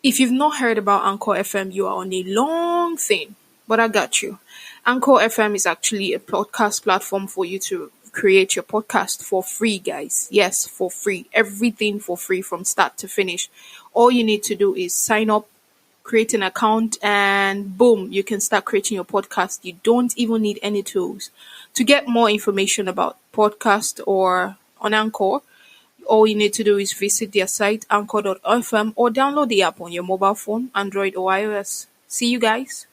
If you've not heard about Anchor FM, you are on a long thing, but I got you. Anchor FM is actually a podcast platform for you to create your podcast for free, guys. Yes, for free. Everything for free from start to finish. All you need to do is sign up, create an account, and boom, you can start creating your podcast. You don't even need any tools. To get more information about podcast or on Anchor, all you need to do is visit their site anchor.fm or download the app on your mobile phone, Android or iOS. See you guys.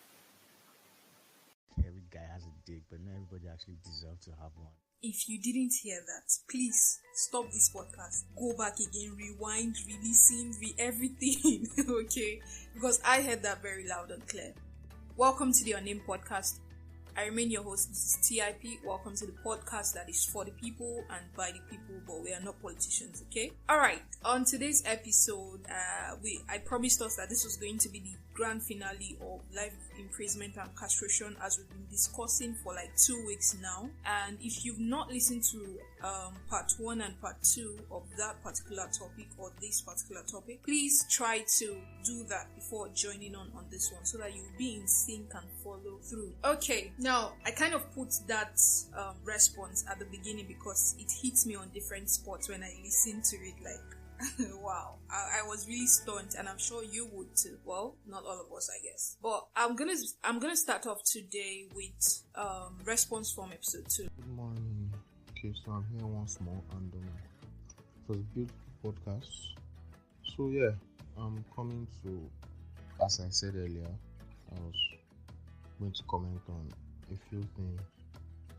Every guy has a dick, but not everybody actually deserves to have one. If you didn't hear that, please stop this podcast. Go back again, rewind, re-listen, everything, okay? Because I heard that very loud and clear. Welcome to the Unnamed Podcast. I remain your host, this is TIP. Welcome to the podcast that is for the people and by the people, but we are not politicians, okay? Alright, on today's episode, I promised us that this was going to be the grand finale of life imprisonment and castration, as we've been discussing for like 2 weeks now. And if you've not listened to part 1 and part 2 of that particular topic or this particular topic, please try to do that before joining on this one so that you'll be in sync and follow through. Okay, now I kind of put that response at the beginning because it hits me on different spots when I listen to it, like wow, I was really stunned, and I'm sure you would too. Well, not all of us, I guess. But I'm gonna start off today with response from episode 2. Good morning. Okay, so I'm here once more, and it was a beautiful podcast. So yeah, I'm coming to, as I said earlier, I was going to comment on a few things.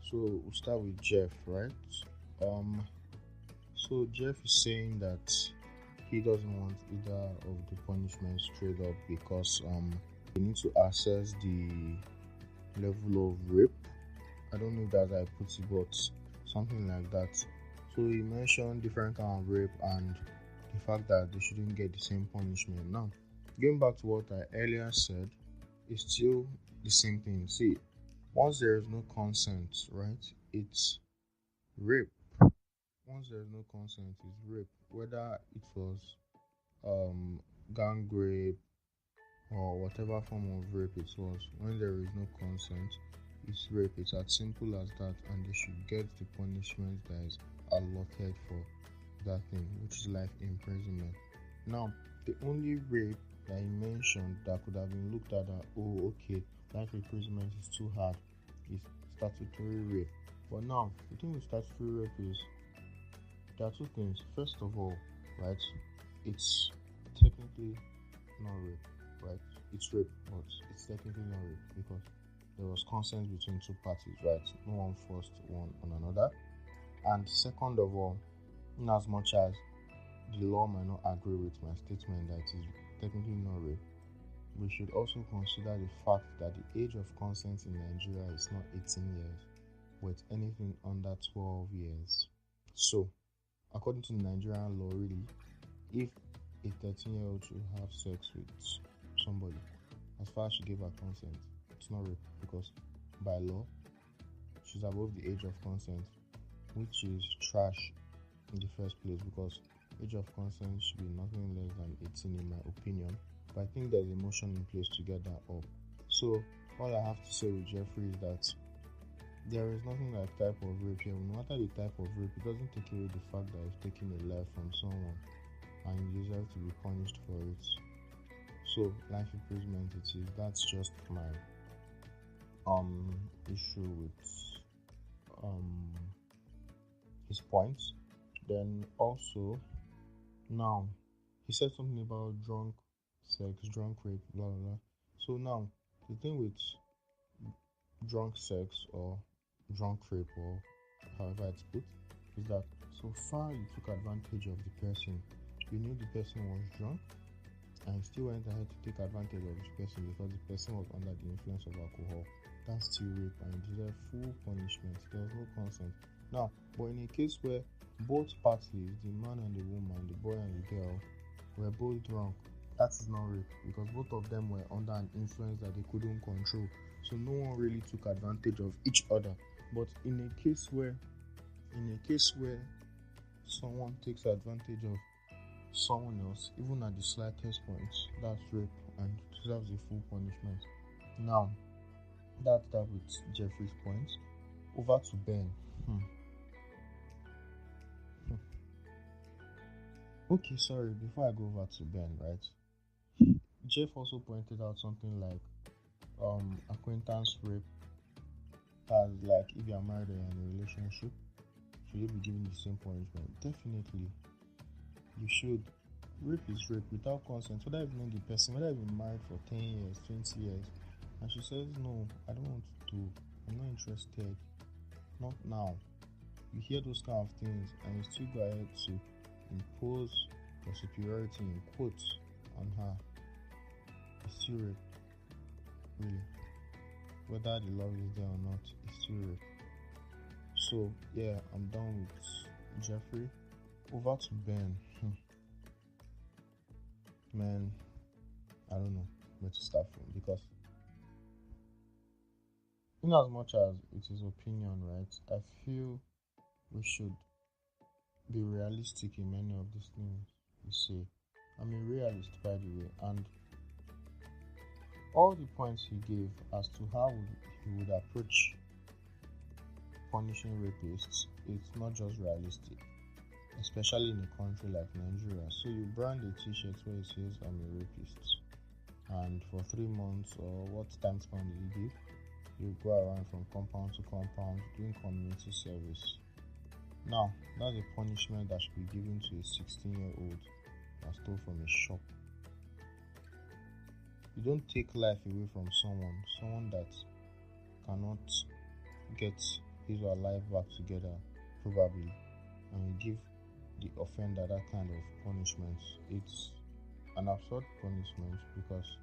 So we'll start with Jeff, right? So Jeff is saying that he doesn't want either of the punishments straight up because they need to assess the level of rape. I don't know if that's how I put it, but something like that. So he mentioned different kind of rape and the fact that they shouldn't get the same punishment. Now, going back to what I earlier said, it's still the same thing. See, once there is no consent, right, it's rape. Once there is no consent, it's rape. Whether it was gang rape or whatever form of rape it was, when there is no consent, it's rape. It's as simple as that, and they should get the punishment that is allotted for that thing, which is life imprisonment. Now, the only rape that he mentioned that could have been looked at that, oh, okay, life imprisonment is too hard, is statutory rape. But now, the thing with statutory rape is there are two things. First of all, right, it's technically not rape, right? It's rape, but it's technically not rape because there was consent between two parties, right? No one forced one on another. And second of all, in as much as the law might not agree with my statement that it is technically not rape, we should also consider the fact that the age of consent in Nigeria is not 18 years, but anything under 12 years. So, according to Nigerian law, really, if a 13-year-old should have sex with somebody, as far as she gave her consent, it's not rape because by law, she's above the age of consent, which is trash in the first place because age of consent should be nothing less than 18 in my opinion. But I think there's a motion in place to get that up. So all I have to say with Jeffrey is that there is nothing like type of rape here. No matter the type of rape, it doesn't take away the fact that you've taken a life from someone and you deserve to be punished for it. So life imprisonment it is. That's just my issue with his points. Then also now he said something about drunk sex, drunk rape, blah blah blah. So now the thing with drunk sex or drunk rape or however it's put is that so far you took advantage of the person. You knew the person was drunk and still went ahead to take advantage of the person because the person was under the influence of alcohol. That's still rape and it deserves full punishment. There was no consent. Now, but in a case where both parties, the man and the woman, the boy and the girl, were both drunk, that is not rape because both of them were under an influence that they couldn't control. So no one really took advantage of each other. But in a case where someone takes advantage of someone else, even at the slightest point, that's rape and deserves a full punishment. Now, that's that with Jeffrey's point. Over to Ben. Okay, sorry, before I go over to Ben, right? Jeff also pointed out something like acquaintance rape, as like if you are married or in a relationship, should you be given the same punishment? Definitely, you should. Rape is rape without consent, whether you've known the person, whether you've been married for 10 years, 20 years, and she says, no, I don't want to, I'm not interested, not now. You hear those kind of things, and you still go ahead to impose your superiority in quotes on her. It's still rape, really. Whether the love is there or not, it's still rape. So, yeah, I'm done with Jeffrey. Over to Ben. Man, I don't know where to start from, because in as much as it is opinion, right, I feel we should be realistic in many of these things we say. I'm a realist, by the way, and all the points he gave as to how he would approach punishing rapists, it's not just realistic, especially in a country like Nigeria. So you brand a t-shirt where it says I'm a rapist, and for 3 months, or what time span did he give, you go around from compound to compound doing community service. Now, that's a punishment that should be given to a 16-year-old that stole from a shop. You don't take life away from someone that cannot get his or her life back together, probably, and you give the offender that kind of punishment. It's an absurd punishment, because,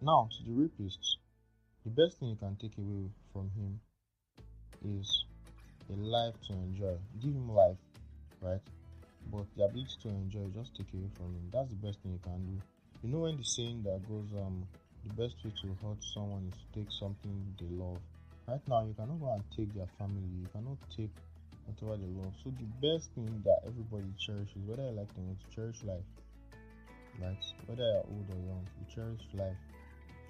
now to the rapist, the best thing you can take away from him is a life to enjoy. Give him life, right? But the ability to enjoy, just take away from him. That's the best thing you can do. You know when the saying that goes, the best way to hurt someone is to take something they love. Right now, you cannot go and take their family. You cannot take whatever they love. So the best thing that everybody cherishes, whether you like them or not, to cherish life, right? Whether you're old or young, you cherish life.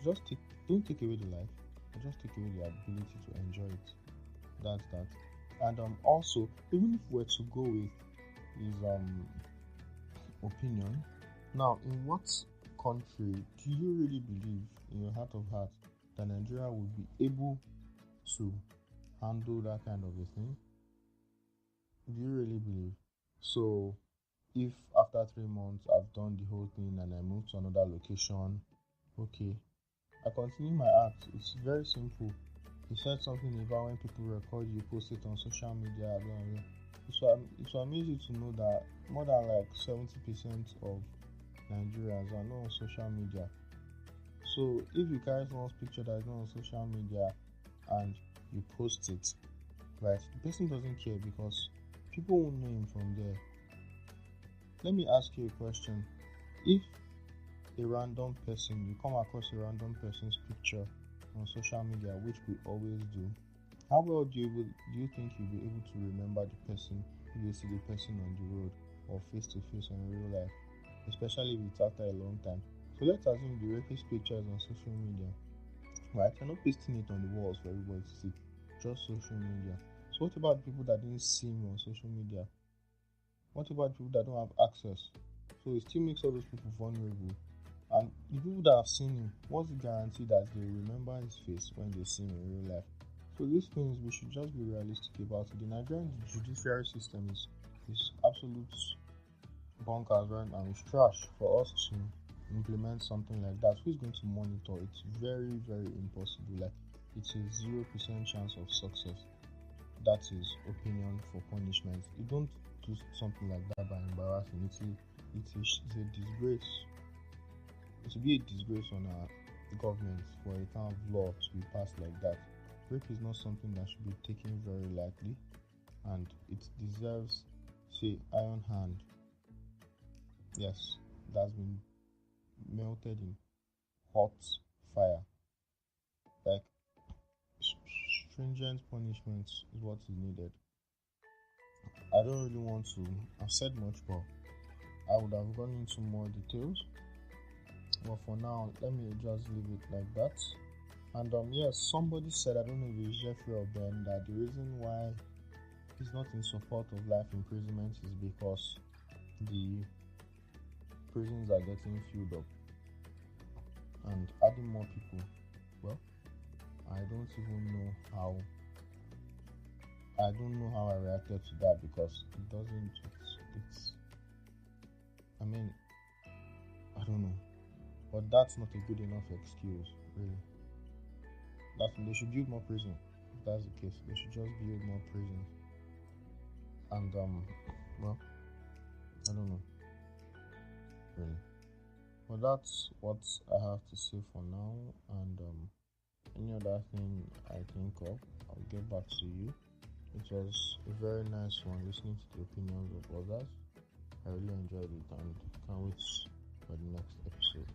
Don't take away the life, but just take away the ability to enjoy it. That's that. And also, even if we were to go with his opinion, now, in what country do you really believe in your heart of hearts that Nigeria would be able to handle that kind of a thing? Do you really believe? So, if after 3 months I've done the whole thing and I move to another location, okay, I continue my act. It's very simple. He said something about when people record you, post it on social media, blah, blah. It will amaze you to know that more than like 70% of Nigerians are not on social media. So if you carry someone's picture that is not on social media and you post it, right, the person doesn't care, because people won't know him from there. Let me ask you a question. If a random person, you come across a random person's picture on social media, which we always do, how well do you think you'll be able to remember the person if you see the person on the road or face to face in real life, especially if it's after a long time? So let's assume the rapist picture is on social media, right? You're not pasting it on the walls for everybody to see, just social media. So what about people that didn't see him on social media? What about people that don't have access? So it still makes all those people vulnerable. And the people that have seen him, what's the guarantee that they remember his face when they see him in real life? So these things, we should just be realistic about it. The Nigerian judiciary system is absolute bonkers, right? And it's trash. For us to implement something like that, who's going to monitor? It's very, very impossible. Like, it's a 0% chance of success. That is opinion for punishment. You don't do something like that by embarrassing. It's a disgrace. It would be a disgrace on our government for a kind of law to be passed like that. Rape is not something that should be taken very lightly, and it deserves, say, iron hand. Yes, that's been melted in hot fire. Like, stringent punishments is what is needed. I don't really want to. I've said much, but I would have gone into more details. But for now, let me just leave it like that. And yes, somebody said, I don't know if it's Jeffrey or Ben, that the reason why he's not in support of life imprisonment is because the prisons are getting filled up and adding more people. Well, I don't know how I reacted to that, because it doesn't. It's. I mean, I don't know, but that's not a good enough excuse, really. They should build more prisons. If that's the case, they should just build more prisons. And well, I don't know, really. Well, that's what I have to say for now. And any other thing I think of, I'll get back to you. It was a very nice one listening to the opinions of others. I really enjoyed it and can't wait for the next episode.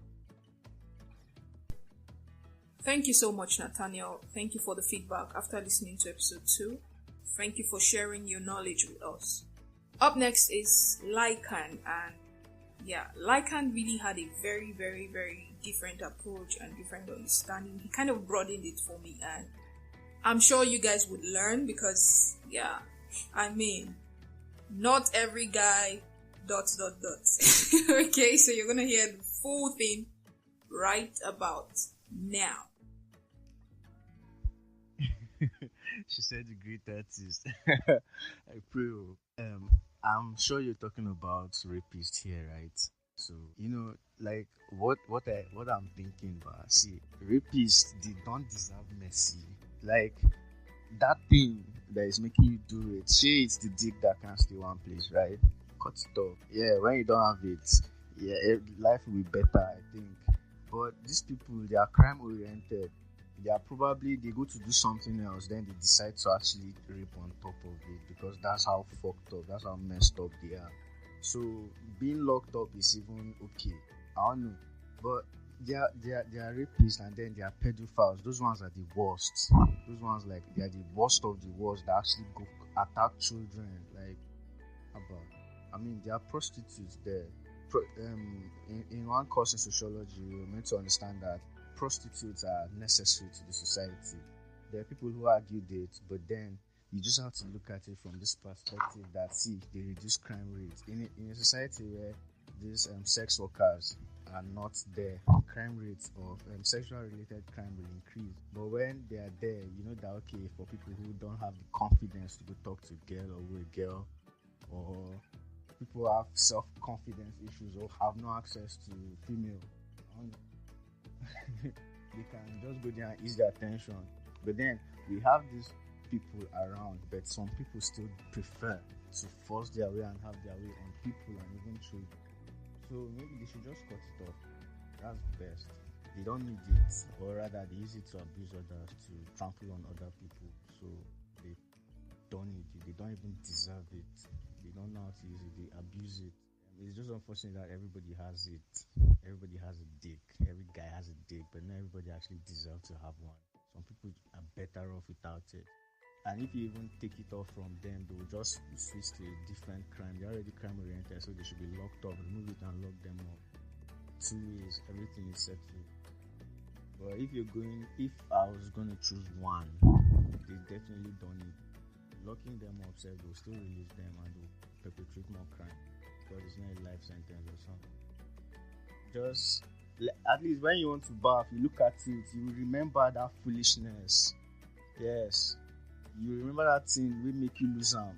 Thank you so much, Nathaniel. Thank you for the feedback after listening to episode 2. Thank you for sharing your knowledge with us. Up next is Lycan, and Lycan really had a very, very, very different approach and different understanding. He kind of broadened it for me, and I'm sure you guys would learn because, not every guy ... Okay, so you're gonna hear the full thing right about now. She said the great artist. I pray. I'm sure you're talking about rapists here, right? So like what I'm thinking, but see, rapists, they don't deserve mercy. Like that thing that is making you do it. Say it's the dick that can't stay one place, right? Cut it off. Yeah, when you don't have it, life will be better, I think. But these people, they are crime oriented. They go to do something else, then they decide to actually rape on top of it, because that's how fucked up, that's how messed up they are. So being locked up is even okay. I don't know. But they are rapists, and then they are pedophiles. Those ones are the worst. Those ones, like, they are the worst of the worst that actually go attack children. Like, they are prostitutes there. In one course in sociology, we're meant to understand that prostitutes are necessary to the society. There are people who argue that, but then you just have to look at it from this perspective that, see, they reduce crime rates. In a society where these sex workers are not there, crime rates of sexual related crime will increase. But when they are there, you know that, okay, for people who don't have the confidence to go talk to a girl or with a girl, or people who have self-confidence issues or have no access to female, they can just go there and ease their attention. But then we have these people around, but some people still prefer to force their way and have their way on people and even children. So maybe they should just cut it off. That's best. They don't need it, or rather they use it to abuse others, to trample on other people. So they don't need it. They don't even deserve it. They don't know how to use it. They abuse it. It's just unfortunate that everybody has it. Everybody has a dick. Every guy has a dick, but not everybody actually deserves to have one. Some people are better off without it. And if you even take it off from them, they will just switch to a different crime. They're already crime oriented, so they should be locked up. Remove it and lock them up. 2 ways, everything is settled. But if I was going to choose one, they definitely don't need it. Locking them up, they'll still release them and they'll perpetrate more crime. Because it's not a life sentence or something. Just, at least when you want to bath, you look at it, you remember that foolishness. Yes. You remember that thing will make you lose arm.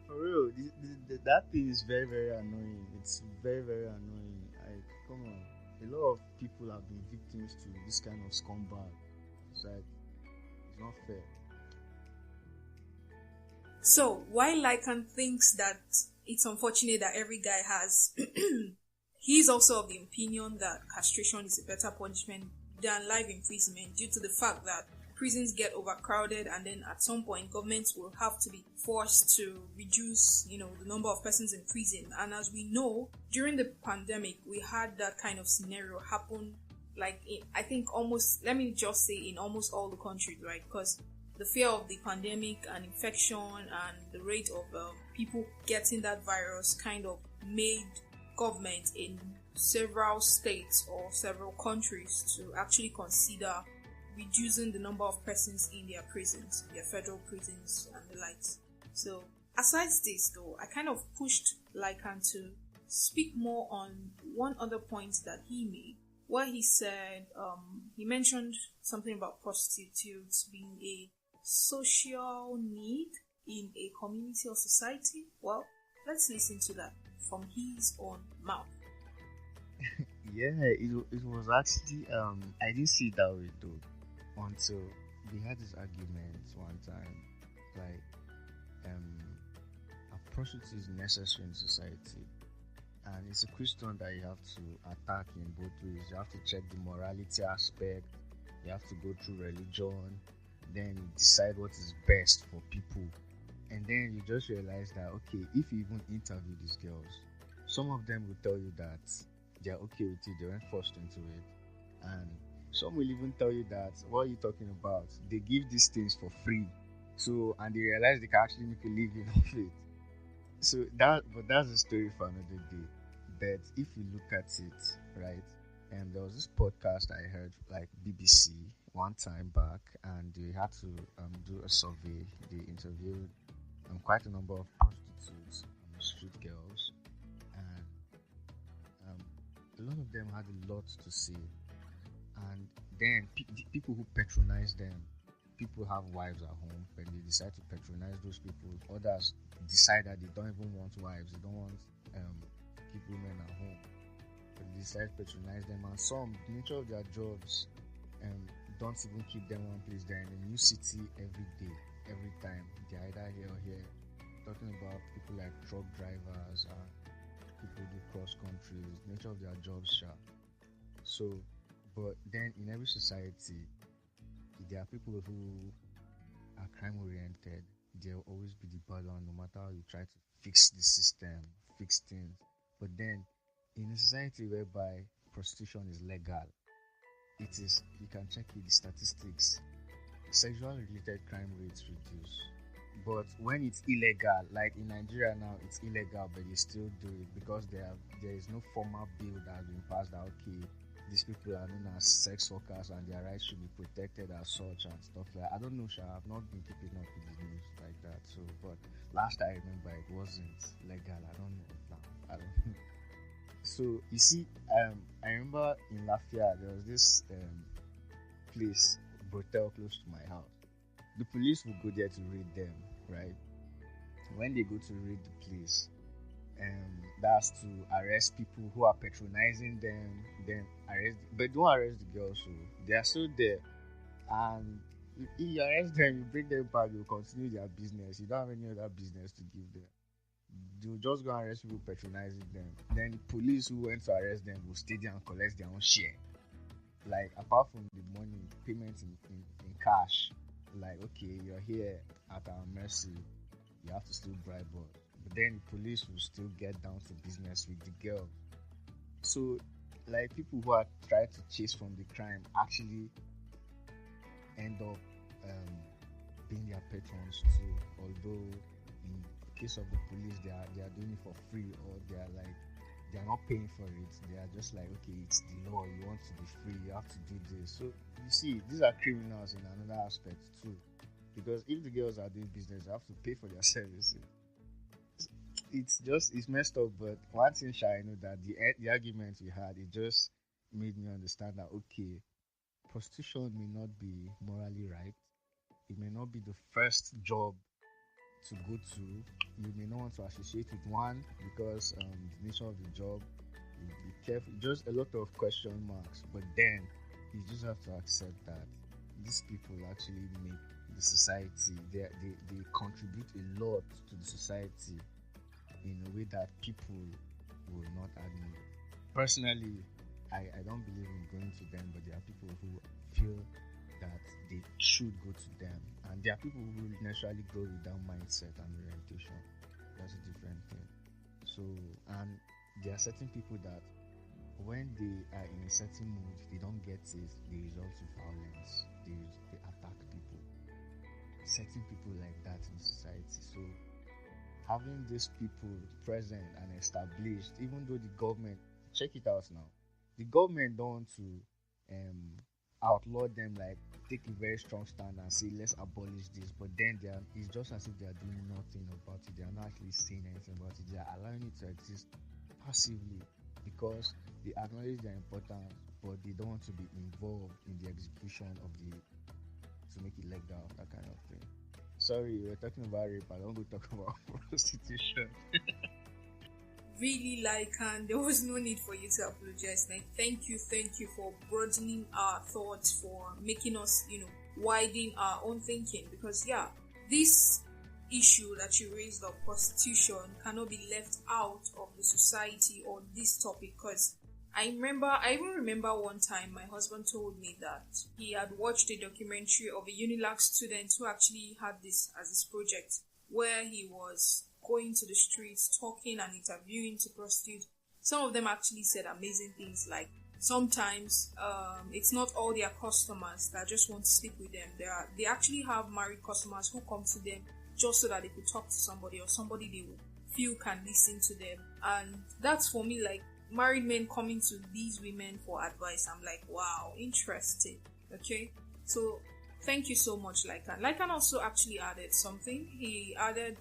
For real, that thing is very, very annoying. It's very, very annoying. Come on. A lot of people have been victims to this kind of scumbag. It's like, it's not fair. So, while Lycan thinks that it's unfortunate that every guy has, he's also of the opinion that castration is a better punishment than life imprisonment, due to the fact that prisons get overcrowded, and then at some point governments will have to be forced to reduce, the number of persons in prison. And as we know, during the pandemic, we had that kind of scenario happen, like in almost all the countries, right? Because the fear of the pandemic and infection and the rate of people getting that virus kind of made government in several states or several countries to actually consider reducing the number of persons in their prisons, their federal prisons and the likes. So aside this though, I kind of pushed Lycan to speak more on one other point that he made, where he said, he mentioned something about prostitutes being a social need in a community or society. Well, let's listen to that from his own mouth. Yeah, it was actually I didn't see it that way though until we had this argument one time, like a prostitute is necessary in society, and it's a question that you have to attack in both ways. You have to check the morality aspect, you have to go through religion, then you decide what is best for people, and then you just realize that okay, if you even interview these girls, some of them will tell you that they're okay with it, they weren't forced into it, and some will even tell you that what are you talking about? They give these things for free, so and they realize they can actually make a living off it. So that's a story for another day. But if you look at it, right, and there was this podcast I heard, like BBC, one time back, and they had to do a survey. They interviewed quite a number of prostitutes, street girls, and a lot of them had a lot to say. And then people who patronize them, people have wives at home, but they decide to patronize those people. Others decide that they don't even want wives, they don't want keep women at home, but they decide to patronize them. And some, the nature of their jobs, don't even keep them one place. They're in a new city every day, every time. They're either here or here. Talking about people like truck drivers and people who do cross countries, nature of their jobs, sure. So, but then in every society, there are people who are crime oriented. There will always be the bad one, no matter how you try to fix the system, fix things. But then, in a society whereby prostitution is legal, it is, you can check it, the statistics, sexual related crime rates reduce. But when it's illegal, like in Nigeria now, it's illegal, but they still do it because there is no formal bill that has been passed that okay, these people are known as sex workers and their rights should be protected as such and stuff like that. I don't know, Sha, I've not been keeping up with the news like that. So, but last I remember, it wasn't legal. I don't know now. I don't know. So you see, I remember in Lafayette there was this place, brothel close to my house. The police will go there to raid them, right? When they go to raid the place, that's to arrest people who are patronizing them, then arrest, but don't arrest the girls. So they are still there, and if you arrest them, you bring them back, you continue their business. You don't have any other business to give them. They'll just go and arrest people patronizing them. Then the police who went to arrest them will stay there and collect their own share. Like apart from the money payment in cash, like okay, you're here at our mercy, you have to still bribe us. But then the police will still get down to business with the girl. So, like people who are trying to chase from the crime actually end up being their patrons too. Although in the case of the police, they are doing it for free, or they are not paying for it. They are just like, okay, it's the law. You want to be free, you have to do this. So you see, these are criminals in another aspect too. Because if the girls are doing business, they have to pay for their services. It's messed up. But one thing I know that the argument we had, it just made me understand that okay, prostitution may not be morally right. It may not be the first job to go to. You may not want to associate with one because the nature of the job. You be careful. Just a lot of question marks. But then you just have to accept that these people actually make the society. They contribute a lot to the society in a way that people will not admit. Personally, I don't believe in going to them, but there are people who feel that they should go to them, and there are people who will naturally go with that mindset and orientation. That's a different thing. So, and there are certain people that when they are in a certain mood, they don't get it, they resort to violence, they attack people. certain people like that in society. So having these people present and established, even though the government, check it out now, the government don't want to outlaw them, like take a very strong stand and say let's abolish this, but then it's just as if they are doing nothing about it. They are not actually saying anything about it. They are allowing it to exist passively because they acknowledge their importance, but they don't want to be involved in the execution of the to make it legal, that kind of thing. Sorry, we're talking about rape. I don't go talk about prostitution. Really, and there was no need for you to apologize. Like, thank you for broadening our thoughts, for making us, widen our own thinking. Because this issue that you raised of prostitution cannot be left out of the society or this topic. Because I even remember one time my husband told me that he had watched a documentary of a UNILAG student who actually had this as his project, where he was going to the streets, talking and interviewing to prostitutes. Some of them actually said amazing things, like sometimes it's not all their customers that just want to sleep with them. They actually have married customers who come to them just so that they could talk to somebody, or somebody they would feel can listen to them. And that's, for me, like, married men coming to these women for advice. I'm like, wow, interesting. Okay, so thank you so much, Lycan. Lycan also actually added something. He added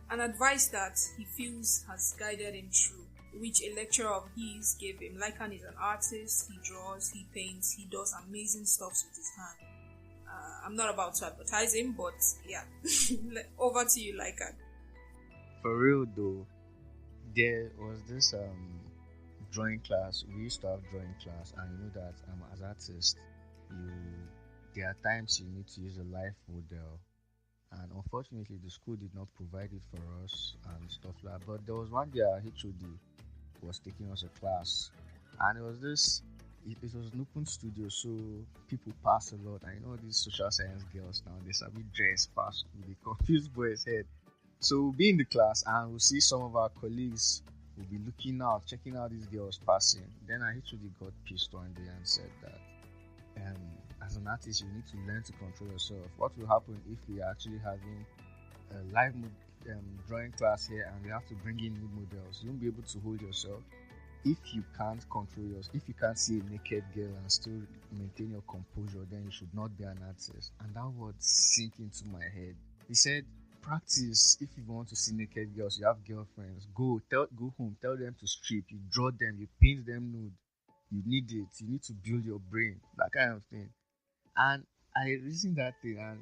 an advice that he feels has guided him through, which a lecturer of his gave him. Lycan is an artist. He draws, he paints, he does amazing stuff with his hand. I'm not about to advertise him, but yeah. Over to you, Lycan. For real though, there was this drawing class. We used to have drawing class, and you know that as artists, there are times you need to use a life model, and unfortunately the school did not provide it for us and stuff like that. But there was one day our HOD was taking us a class, and it was an open studio, so people pass a lot, and you know these social science girls now, they sabi dress pass school, they confuse boys' head. So we'll be in the class and we'll see some of our colleagues will be looking out, checking out these girls passing. Then our HOD got pissed one day and said that as an artist, you need to learn to control yourself. What will happen if we are actually having a live drawing class here and we have to bring in nude models? You won't be able to hold yourself. If you can't control yourself, if you can't see a naked girl and still maintain your composure, then you should not be an artist. And that word sink into my head. He said, practice. If you want to see naked girls, you have girlfriends, go home, tell them to strip, you draw them, you paint them nude. You need it. You need to build your brain, that kind of thing. And I reasoned that thing, and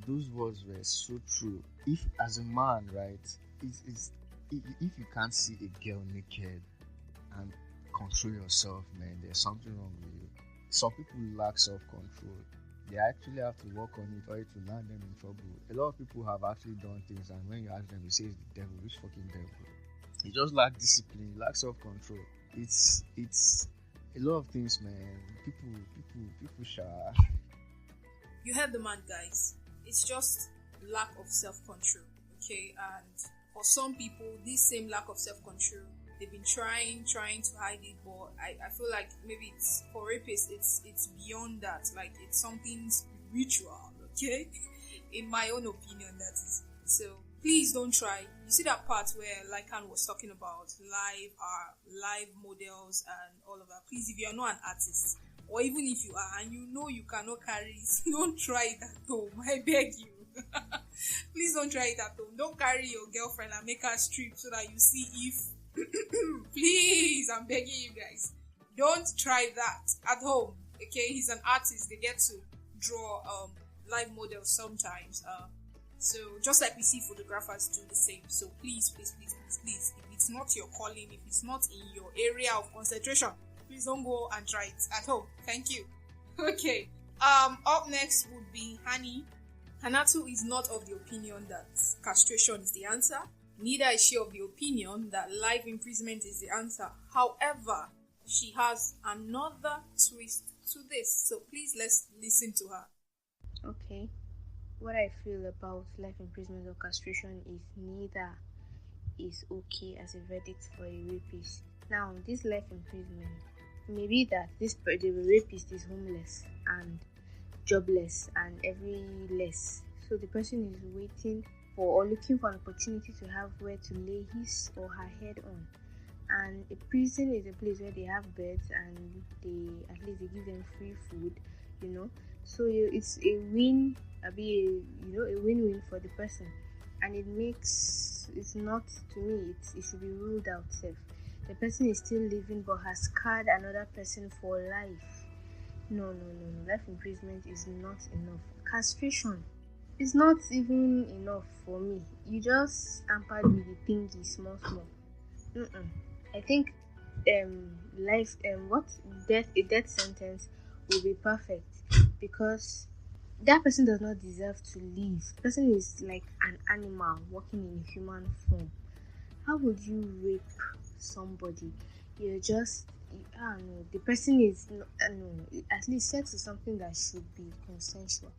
those words were so true. If, as a man, right, if you can't see a girl naked and control yourself, man, there's something wrong with you. Some people lack self-control. They actually have to work on it for it to land them in trouble. A lot of people have actually done things, and when you ask them, they say it's the devil. Which fucking devil? You just lack discipline, you lack self-control. It's a lot of things, man. People shall. You heard the man, guys. It's just lack of self-control, okay? And for some people, this same lack of self-control, they've been trying to hide it, but I feel like maybe it's, for rapists, it's beyond that. Like, it's something spiritual, okay? In my own opinion, that is. So please don't try. You see that part where Lycan was talking about live models and all of that. Please, if you are not an artist, or even if you are and you know you cannot carry it, don't try it at home. I beg you. Please don't try it at home. Don't carry your girlfriend and make her strip so that you see if please, I'm begging you guys, don't try that at home. Okay, he's an artist. They get to draw live models sometimes. So just like we see photographers do the same. So please, if it's not your calling, if it's not in your area of concentration, please don't go and try it at home. Thank you. Okay. Up next would be Hani. Hanatu is not of the opinion that castration is the answer. Neither is she of the opinion that life imprisonment is the answer. However, she has another twist to this. So please, let's listen to her. Okay. What I feel about life imprisonment or castration is neither is okay as a verdict for a rapist. Now, this life imprisonment may be that the rapist is homeless and jobless and every less. So the person is waiting for or looking for an opportunity to have where to lay his or her head on. And a prison is a place where they have beds and they give them free food. So it's a win, a win-win for the person, and it's not, to me, it should be ruled out safe. The person is still living but has scarred another person for life. No. Life imprisonment is not enough. Castration is not even enough for me. You just tampered with the thingy small. I think life a death sentence will be perfect, because that person does not deserve to live. The person is like an animal walking in human form. How would you rape somebody? I don't know. The person is at least sex is something that should be consensual.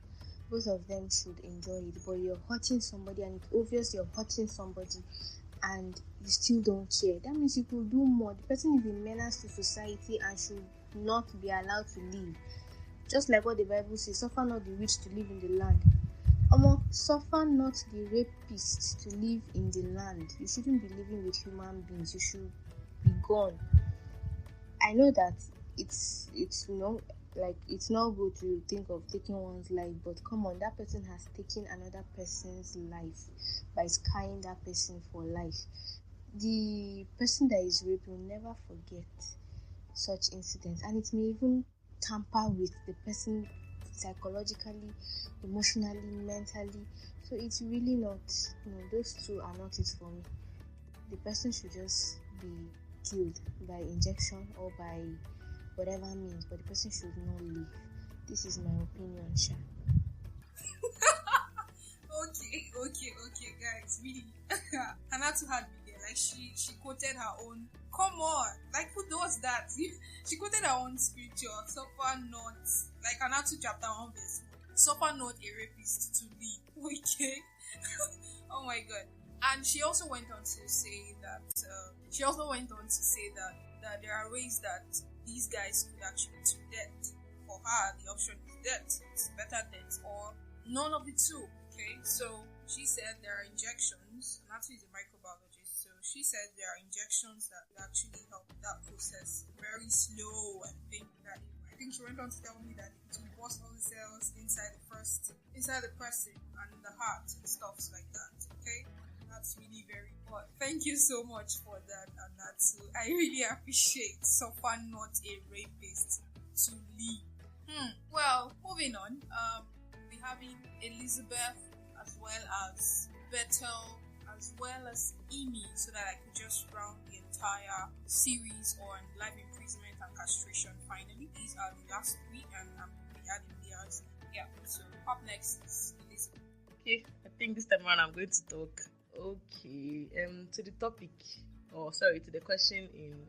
Both of them should enjoy it. But you're hurting somebody, and it's obvious you're hurting somebody, and you still don't care. That means you could do more. The person is a menace to society and should not be allowed to live. Just like what the Bible says, suffer not the rich to live in the land. Suffer not the rapist to live in the land. You shouldn't be living with human beings. You should be gone. I know that it's not good to think of taking one's life, but come on, that person has taken another person's life by scarring that person for life. The person that is raped will never forget such incidents, and it may even tamper with the person psychologically, emotionally, mentally. So it's really not, those two are not it for me. The person should just be killed by injection or by whatever means, but the person should not live. This is my opinion, Sha. Okay, guys, really. Hanatu had me there. Like, she quoted her own. Come on, like, who does that? She quoted her own scripture. Suffer not, like Hanatu chapter 1 verse 1. Suffer not a rapist to live. Okay. Oh my God. And she also went on to say that. That there are ways that these guys could actually to death. For her, the option is death. It's better death or none of the two. Okay, so she said there are injections. Natu is a microbiologist, so she said there are injections that actually help that process very slow and painful. That I think she went on to tell me that it will burst all the cells inside the person and the heart and stuff like that. Okay, that's really very important. Thank you so much for that, Anatsu. I really appreciate. Suffer not a rapist to live. Well, moving on. We're having Elizabeth as well as Bethel as well as Amy, so that I could just round the entire series on life imprisonment and castration. Finally, these are the last three, and I'm adding theirs. Yeah. So up next is Elizabeth. Okay, I think this time around I'm going to talk. Okay, to the topic, to the question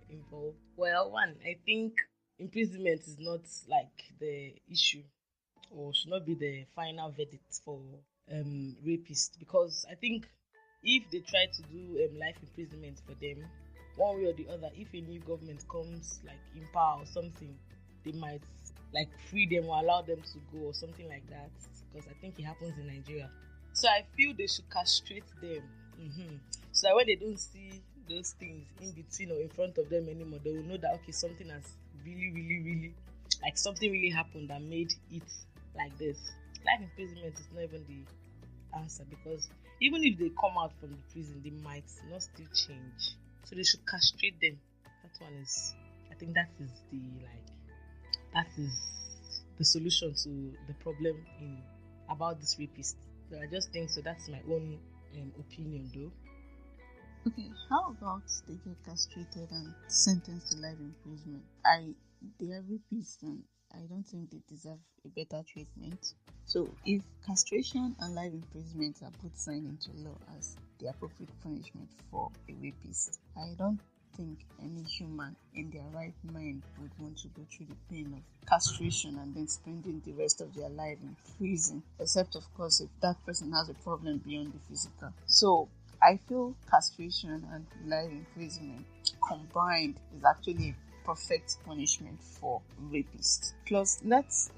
involved. Well, one, I think imprisonment is not like the issue, or should not be the final verdict for rapists, because I think if they try to do life imprisonment for them, one way or the other, if a new government comes like in power or something, they might like free them or allow them to go or something like that, because I think it happens in Nigeria. So I feel they should castrate them, so that when they don't see those things in between or in front of them anymore, they will know that okay, something has really like something really happened that made it like this. Life imprisonment is not even the answer, because even if they come out from the prison, they might not still change. So they should castrate them. I think that is the solution to the problem about this rapist. So I just think so. That's my own opinion, though. Okay, how about they get castrated and sentenced to life imprisonment? They are rapists, and I don't think they deserve a better treatment. So if castration and life imprisonment are both signed into law as the appropriate punishment for a rapist, I don't think any human in their right mind would want to go through the pain of castration and then spending the rest of their life in prison, except of course if that person has a problem beyond the physical. So I feel castration and life imprisonment combined is actually a perfect punishment for rapists. Plus, let's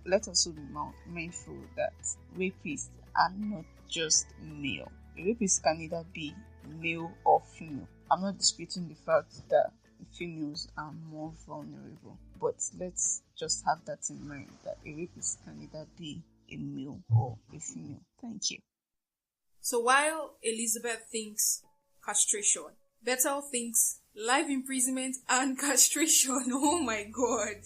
let us also be mindful that rapists are not just male. A rapist can either be male or female. I'm not disputing the fact that females are more vulnerable, but let's just have that in mind, that a rapist can either be a male or a female. Thank you. So while Elizabeth thinks castration, Bethel thinks life imprisonment and castration. Oh my god.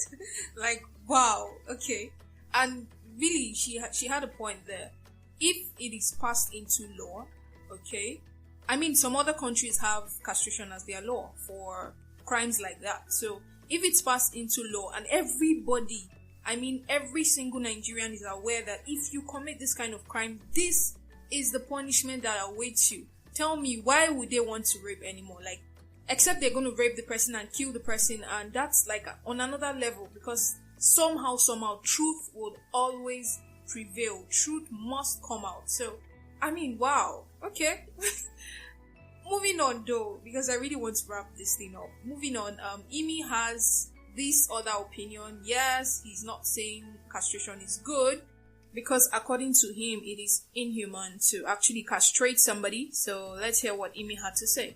Like, wow. Okay. And really, she had a point there. If it is passed into law, okay, I mean, some other countries have castration as their law for crimes like that. So if it's passed into law and everybody, I mean, every single Nigerian is aware that if you commit this kind of crime, this is the punishment that awaits you. Tell me, why would they want to rape anymore? Like, except they're going to rape the person and kill the person, and that's like on another level, because somehow, truth will always prevail. Truth must come out. So, I mean, wow. Okay. Moving on though, because I really want to wrap this thing up. Moving on, Imi has this other opinion. Yes, he's not saying castration is good, because according to him, it is inhuman to actually castrate somebody. So let's hear what Imi had to say.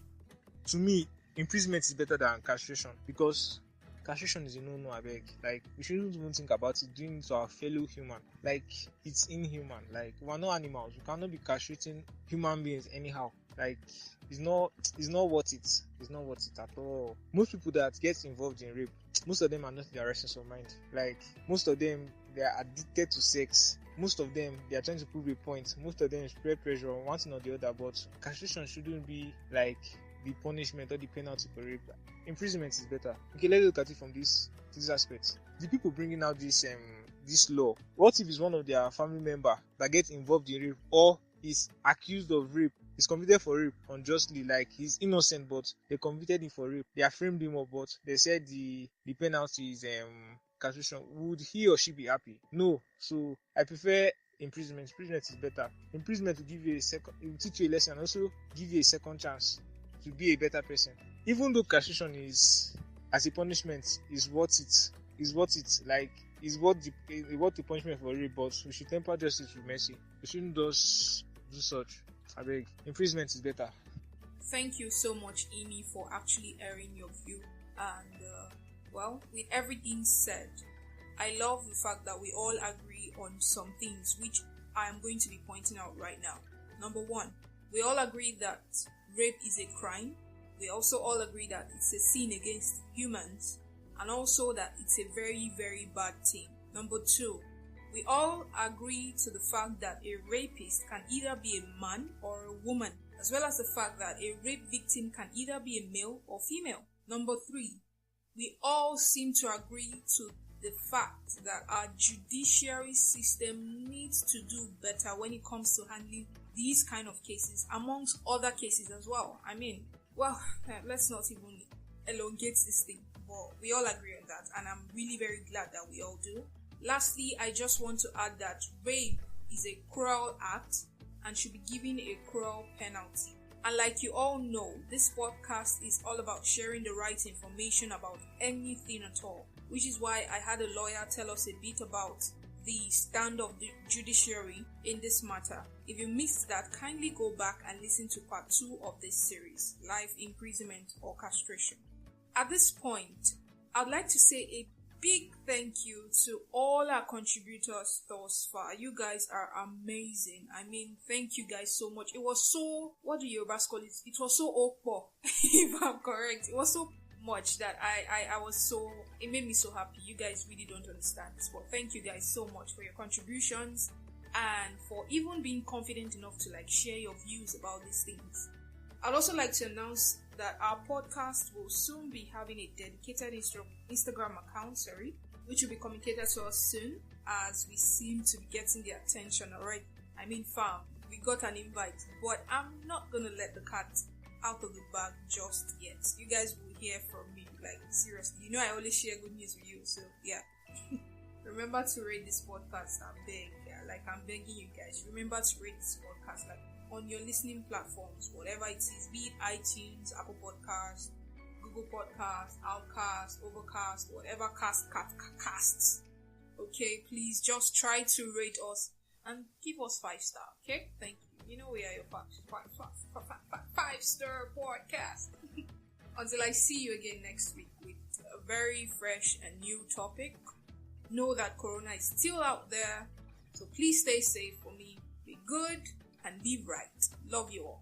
To me, imprisonment is better than castration, because castration is a no-no, I beg. Like, we shouldn't even think about it doing to our fellow human. Like, it's inhuman. Like, we're not animals. We cannot be castrating human beings anyhow. Like, it's not worth it. It's not worth it at all. Most people that get involved in rape, most of them are not in their essence of mind. Like, most of them, they are addicted to sex. Most of them, they are trying to prove a point. Most of them spread pressure on one thing or the other. But castration shouldn't be like the punishment or the penalty for rape. Imprisonment is better. Okay, let's look at it from this aspect. The people bringing out this law, what if it's one of their family member that gets involved in rape, or is accused of rape, is convicted for rape unjustly, like he's innocent but they convicted him for rape, they have framed him up, but they said the penalty is castration? Would he or she be happy? No. So I prefer imprisonment. Imprisonment is better. Imprisonment will give you it will teach you a lesson and also give you a second chance to be a better person. Even though castration is, as a punishment, is what the punishment for rape, but we should temper justice with mercy. We shouldn't just do such. I beg. Imprisonment is better. Thank you so much, Amy, for actually airing your view. And well, with everything said, I love the fact that we all agree on some things, which I am going to be pointing out right now. Number one, we all agree that rape is a crime. We also all agree that it's a sin against humans, and also that it's a very, very bad thing. Number two, we all agree to the fact that a rapist can either be a man or a woman, as well as the fact that a rape victim can either be a male or female. Number three, we all seem to agree to the fact that our judiciary system needs to do better when it comes to handling these kind of cases, amongst other cases as well. I mean, well, let's not even elongate this thing, but we all agree on that, and I'm really very glad that we all do. Lastly, I just want to add that rape is a cruel act and should be given a cruel penalty. And like you all know, this podcast is all about sharing the right information about anything at all, which is why I had a lawyer tell us a bit about the stand of the judiciary in this matter. If you missed that, kindly go back and listen to part 2 of this series, Life Imprisonment or Castration. At this point, I'd like to say a big thank you to all our contributors thus far. You guys are amazing. I mean, thank you guys so much. It was so, what do Yorubas call it? It was so okpo, if I'm correct. It was so much that I was so, it made me so happy. You guys really don't understand this, but thank you guys so much for your contributions and for even being confident enough to like share your views about these things. I'd also like to announce that our podcast will soon be having a dedicated Instagram account, which will be communicated to us soon, as we seem to be getting the attention already. I mean, fam, we got an invite, but I'm not gonna let the cat out of the bag just yet. You guys will hear from me, like, seriously. You know I always share good news with you, so yeah. Remember to rate this podcast, I beg. Yeah, like, I'm begging you guys. Remember to rate this podcast, like, on your listening platforms, whatever it is, be it iTunes, Apple Podcasts, Google Podcasts, Outcast, Overcast, whatever casts. Okay, please just try to rate us and give us 5-star. Okay, thank you. You know we are your 5-star podcast. Until I see you again next week with a very fresh and new topic. Know that Corona is still out there, so please stay safe for me. Be good and live right. Love you all.